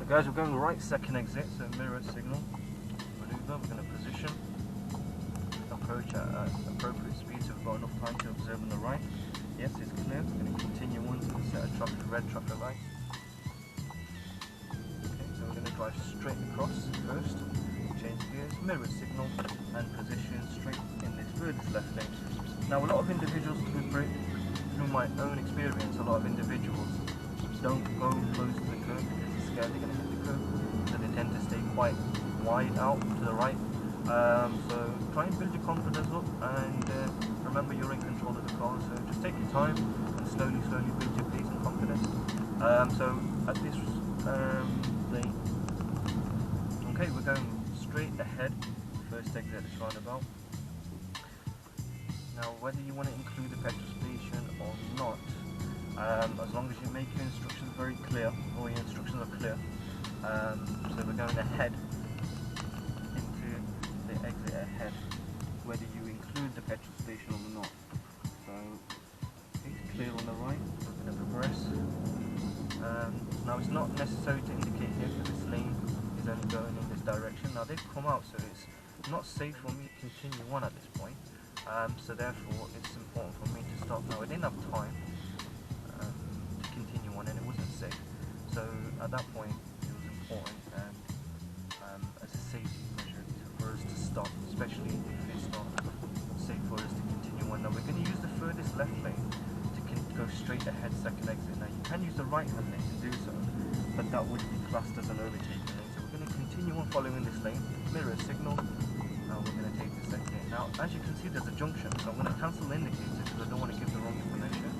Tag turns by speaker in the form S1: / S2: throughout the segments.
S1: guys, we're going right, second exit, so mirror signal, maneuver, we're going to position, approach at appropriate speed so we've got enough time to observe on the right. Yes, it's clear. We're going to continue on to the set of traffic, red traffic lights. Okay, so we're going to drive straight across first, change gears, mirror signal, and position straight in this furthest left lane. Now, a lot of individuals, through my own experience, a lot of individuals don't go close to the curb because they're scared they're going to hit the curb, so they tend to stay quite wide out to the right. So try and build your confidence up, and remember you're in control of the car, so just take your time and slowly build your pace and confidence. So at this lane, okay, we're going straight ahead, first exit this roundabout. Now, whether you want to include the petrol station or not, as long as you make your instructions very clear, or your instructions are clear. So we're going ahead into the exit ahead, whether you include the petrol station or not. So it's clear on the right, we're going to progress. Now, it's not necessary to indicate here because this lane is only going in this direction. Now, they've come out, so it's not safe for me to continue on at this point. So therefore it's important for me to stop now. I didn't have time to continue on, and it wasn't safe. So at that point it was important, and as a safety measure for us to stop, especially if it's not safe for us to continue on. Now we're going to use the furthest left lane to go straight ahead, second exit. Now you can use the right hand lane to do so, but that would be classed as an overtaking lane. So we're going to continue on following this lane, mirror signal. Now we're going to take this exit. Now, as you can see, there's a junction, so I'm going to cancel the indicator because I don't want to give the wrong information.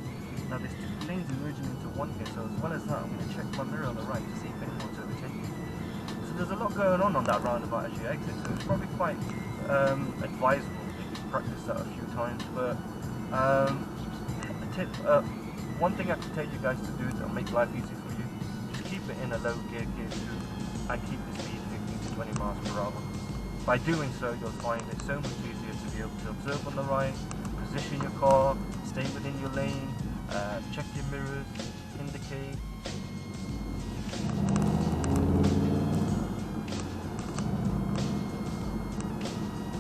S1: Now, there's two lanes emerging into one here, so as well as that, I'm going to check my mirror on the right to see if anyone's overtaking. So there's a lot going on that roundabout as you exit, so it's probably quite advisable if you practice that a few times. But a tip, one thing I can tell you guys to do to make life easy for you, just keep it in a low gear, gear 2, and keep the speed 15 to 20 miles per hour. By doing so, you'll find it so much easier to be able to observe on the right, position your car, stay within your lane, check your mirrors, indicate.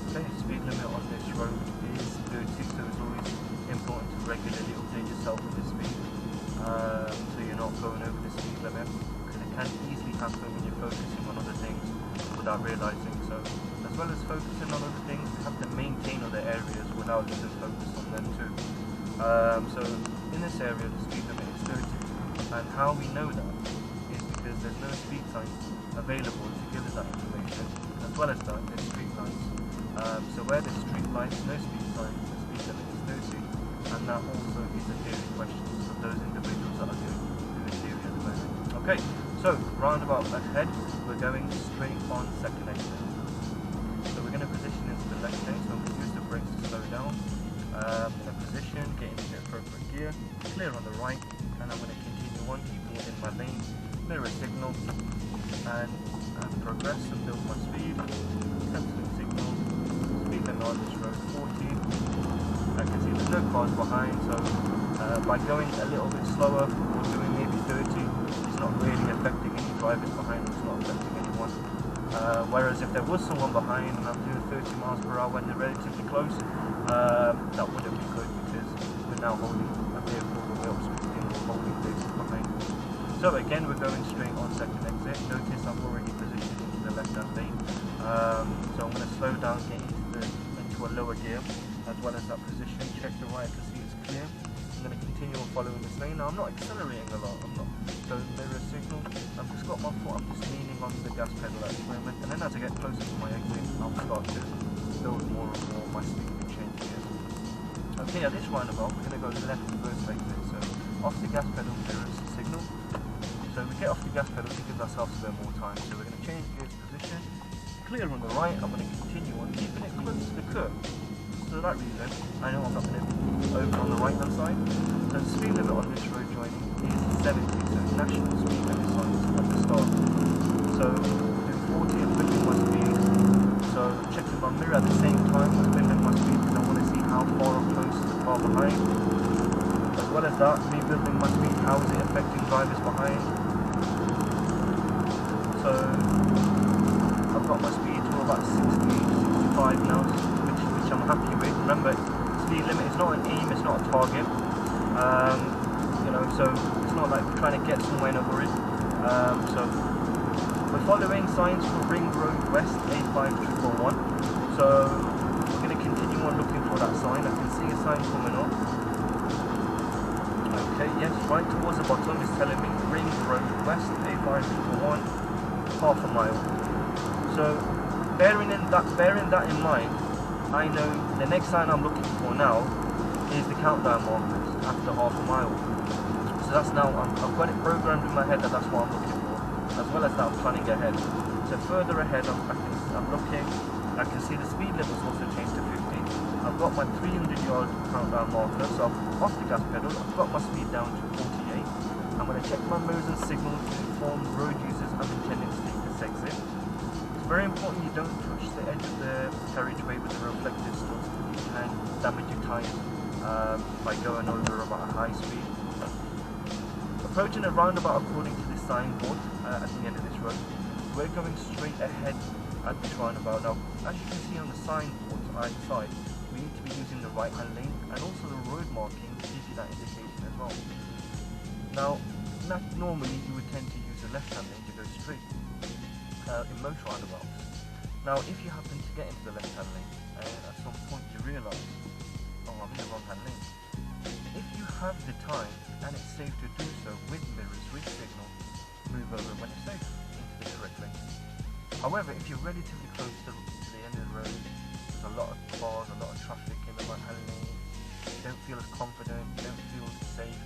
S1: Okay, speed limit on this road is 30, so it's always important to regularly update yourself with the speed, so you're not going over the speed limit, because it can easily happen when you're focusing on other things without realising. So as well as focusing on other things, we have to maintain other areas without losing focus on them too. So in this area the speed limit is 30, and how we know that is because there's no speed signs available to give us that information. As well as that, there's street lights. So where there's street lights, no speed signs, the speed limit is 30, and that also is a theory question for those individuals that are doing theory at the moment. Okay, so roundabout ahead, we're going straight on second exit. So we're going to position into the left lane, so I'm going to use the brakes to slow down. I'm going to position, get into the appropriate gear, clear on the right, and I'm going to continue on, keeping it in my lane, mirror signal, and progress and build my speed, cancelling signal, speed limit on this road 40. I can see there's no cars behind, so by going a little bit slower, or doing maybe 30, it's not really affecting any drivers behind, it's not affecting anyone. Whereas if there was someone behind and I'm doing 30 miles per hour when they're relatively close, that wouldn't be good, because we're now holding a vehicle with wheels spinning or holding vehicles behind. So again, we're going straight on second exit. Notice I've already positioned into the left hand lane. So I'm going to slow down, get into a lower gear, as well as that position, check the right to see it's clear. I'm going to continue on following this lane. Now I'm not accelerating a lot, so mirror signal, I've just got my foot, I'm just leaning on the gas pedal at the moment, and then as I get closer to my exit, I'll start to build more and more my speed and change gear. Okay, at this roundabout, we're going to go left first exit, so off the gas pedal, mirror signal. So we get off the gas pedal to give ourselves a bit more time, so we're going to change gears position, clear on the right, I'm going to continue on, keeping it close to the curb. So for that reason, I know I'm not going to be over on the right hand side. So the speed limit on this road joining is 70, so national speed limit signs at the start. So doing 40 and building my speed. So checking my mirror at the same time with building my speed, because I want to see how far I'm close to the car behind. As well as that, me building my speed, how is it affecting drivers behind? So I've got my speed to about 60, 65 now, which I'm happy with. Remember, speed limit is not an aim, it's not a target. You know, so it's not like we're trying to get somewhere in a hurry. So we're following signs for Ring Road West A5111. So we're going to continue on looking for that sign. I can see a sign coming up. Okay, yes, right towards the bottom is telling me Ring Road West A5111, half a mile. So bearing that in mind, I know the next sign I'm looking for now is the countdown markers after half a mile. So that's now, I've got it programmed in my head that that's what I'm looking for, as well as that I'm planning ahead. So further ahead, I'm looking, I can see the speed limit's also changed to 50. I've got my 300-yard countdown marker, so I'm off the gas pedal, I've got my speed down to 48. I'm going to check my Mosen signal to inform road users I'm intending to take this exit. It's very important you don't touch the edge of the carriageway with the reflective stuff. You can damage your tyres by going over about a high speed. Approaching a roundabout according to this signboard at the end of this road. We're going straight ahead at this roundabout. Now, as you can see on the signboards either side, we need to be using the right hand lane, and also the road marking gives you that indication as well. Now, normally you would tend to use the left hand lane to go straight in most roundabouts. Now, if you happen to get into the left hand lane and at some point you realise, oh, I'm in the wrong hand lane, if you have the time and it's safe to do so with mirrors, with signal, move over when it's safe into the correct lane. However, if you're relatively close to the end of the road, there's a lot of cars, a lot of traffic in the right hand lane, you don't feel as confident, you don't feel safe,